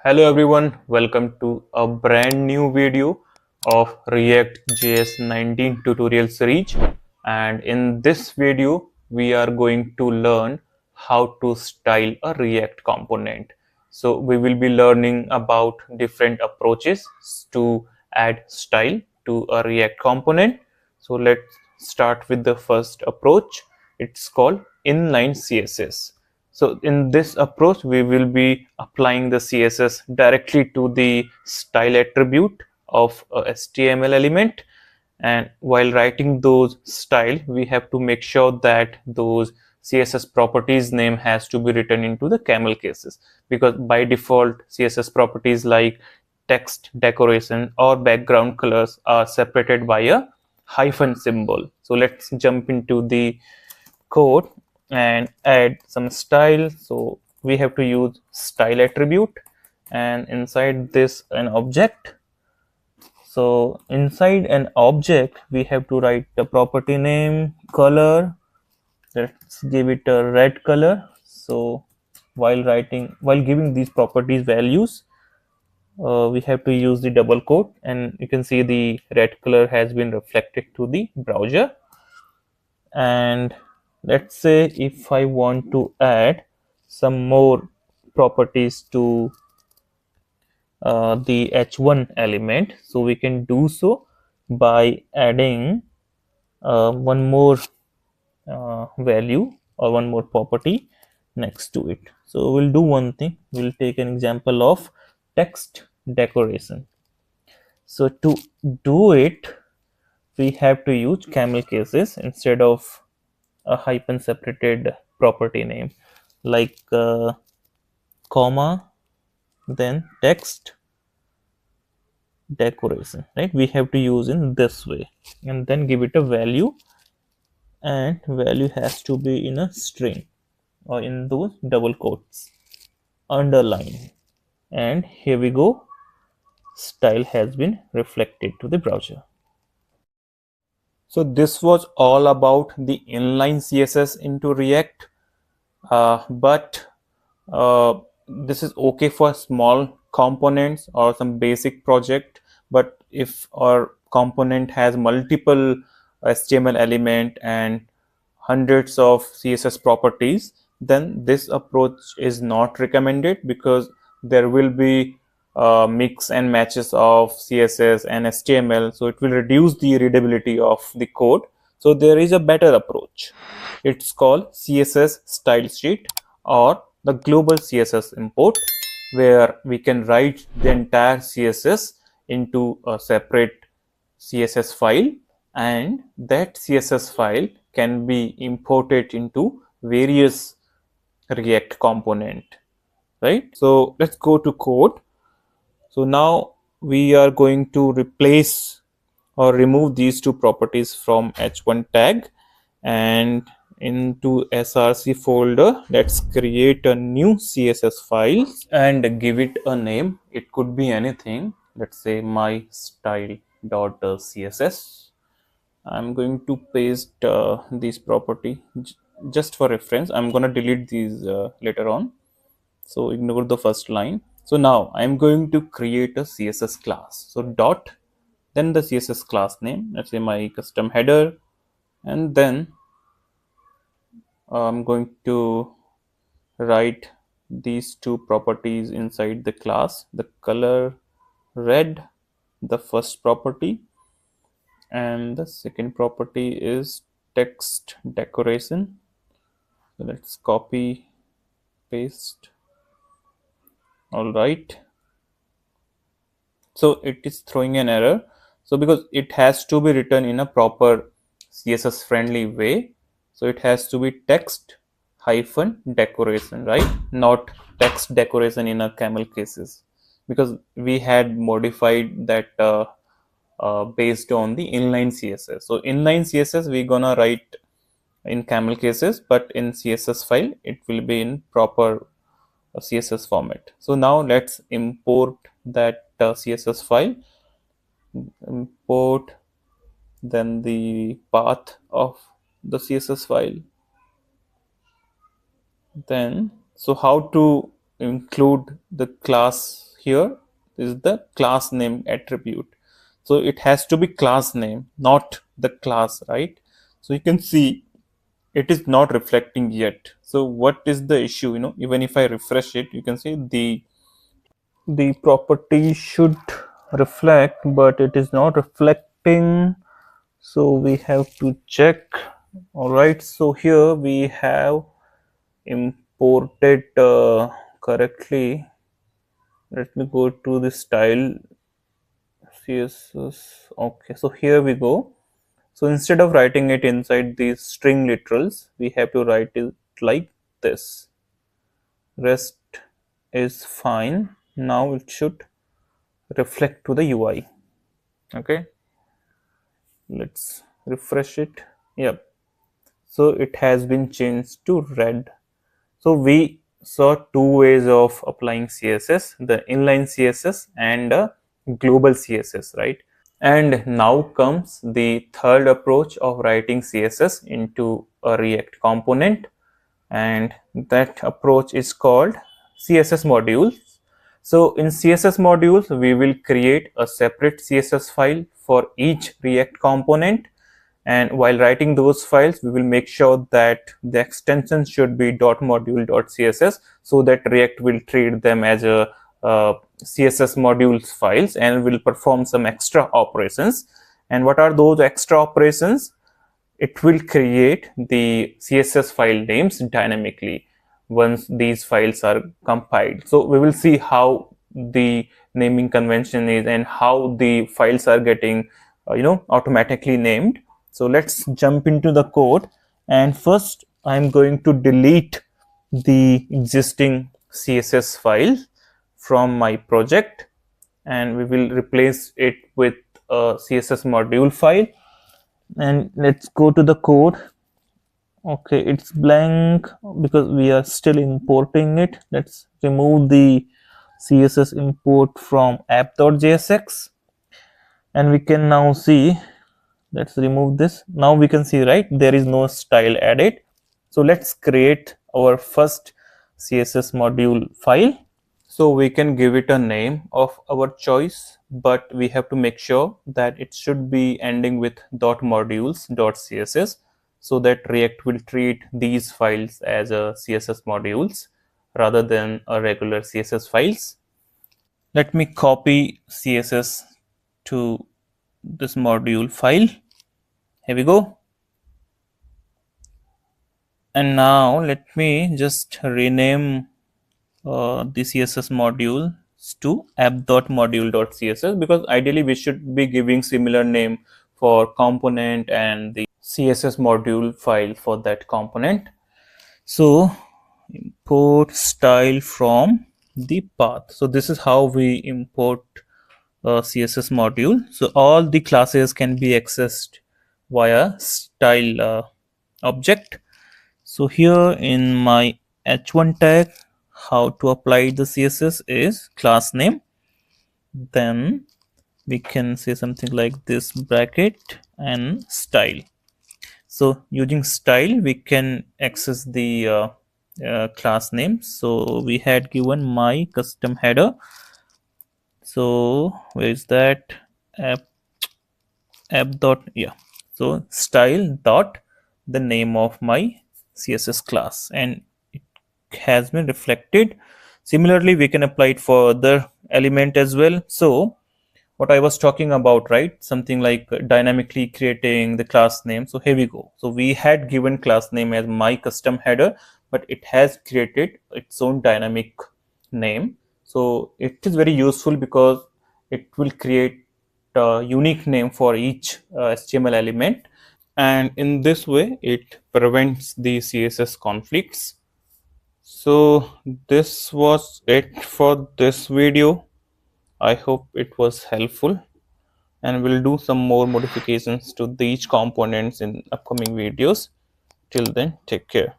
Hello everyone, welcome to a brand new video of React JS 19 tutorial series. And in this video, we are going to learn how to style a React component. So we will be learning about different approaches to add style to a React component. So let's start with the first approach. It's called Inline CSS. So in this approach, we will be applying the CSS directly to the style attribute of a HTML element. And while writing those style, we have to make sure that those CSS properties name has to be written into the camel cases, because by default CSS properties like text, decoration or background colors are separated by a hyphen symbol. So let's jump into the code and add some style. So we have to use style attribute, and inside this an object. So inside an object we have to write the property name, color. Let's give it a red color. So while giving these properties values, we have to use the double quote, and you can see the red color has been reflected to the browser. And let's say if I want to add some more properties to the h1 element, so we can do so by adding one more value or one more property next to it. So we'll do one thing, we'll take an example of text decoration. So to do it, we have to use camel cases instead of a hyphen separated property name, like comma, then text decoration, right? We have to use in this way and then give it a value, and value has to be in a string or in those double quotes, underline. And here we go, style has been reflected to the browser. So this was all about the inline CSS into React, but this is okay for small components or some basic project. But if our component has multiple HTML element and hundreds of CSS properties, then this approach is not recommended, because there will be mix and matches of CSS and HTML, so it will reduce the readability of the code. So there is a better approach. It's called CSS style sheet or the global CSS import, where we can write the entire CSS into a separate CSS file, and that CSS file can be imported into various React component, right? So let's go to code. So now we are going to replace or remove these two properties from h1 tag, and into src folder let's create a new CSS file and give it a name. It could be anything, let's say my style.css. I'm going to paste this property just for reference. I'm going to delete these later on, so ignore the first line. So now I'm going to create a CSS class. So dot, then the CSS class name, let's say my custom header, and then I'm going to write these two properties inside the class, the color red, the first property, and the second property is text decoration. So let's copy paste. All right, so it is throwing an error. So because it has to be written in a proper CSS friendly way, so it has to be text hyphen decoration, right? Not text decoration in a camel cases, because we had modified that based on the inline CSS. So inline CSS we're gonna write in camel cases, but in CSS file it will be in proper CSS format. So now let's import that CSS file. Import, then the path of the CSS file. Then, so how to include the class here is the class name attribute. So it has to be class name, not the class, right? So you can see it is not reflecting yet. So what is the issue? Even if I refresh it, you can see the property should reflect, but it is not reflecting. So we have to check. All right, so here we have imported correctly. Let me go to the style CSS. Okay, so here we go. So instead of writing it inside these string literals, we have to write it like this. Rest is fine. Now it should reflect to the UI. Okay, let's refresh it. Yep, so it has been changed to red. So we saw two ways of applying CSS, the inline CSS and global CSS, right? And now comes the third approach of writing CSS into a React component, and that approach is called CSS modules. So in CSS modules, we will create a separate CSS file for each React component, and while writing those files, we will make sure that the extension should be .module.css, so that React will treat them as a CSS modules files and will perform some extra operations. And what are those extra operations? It will create the CSS file names dynamically once these files are compiled. So we will see how the naming convention is and how the files are getting automatically named. So let's jump into the code, and first I'm going to delete the existing CSS file from my project, and we will replace it with a CSS module file. And let's go to the code. Okay, it's blank because we are still importing it. Let's remove the CSS import from app.jsx, and we can now see. Let's remove this. Now we can see, right, there is no style added. So let's create our first CSS module file. So we can give it a name of our choice, but we have to make sure that it should be ending with .modules.css, so that React will treat these files as a CSS modules rather than a regular CSS files. Let me copy CSS to this module file. Here we go. And now let me just rename the CSS module to app.module.css, because ideally we should be giving similar name for component and the CSS module file for that component. So import style from the path. So this is how we import CSS module. So all the classes can be accessed via style object. So here in my h1 tag, how to apply the CSS is class name. Then we can say something like this, bracket and style. So using style, we can access the class name. So we had given my custom header. So where is that? App dot, yeah. So style dot the name of my CSS class, and it has been reflected. Similarly, we can apply it for other element as well. So what I was talking about, right, something like dynamically creating the class name. So here we go. So we had given class name as my custom header, but it has created its own dynamic name. So it is very useful because it will create a unique name for each HTML element, and in this way it prevents the CSS conflicts. So this was it for this video. I hope it was helpful, and we'll do some more modifications to each components in upcoming videos. Till then, take care.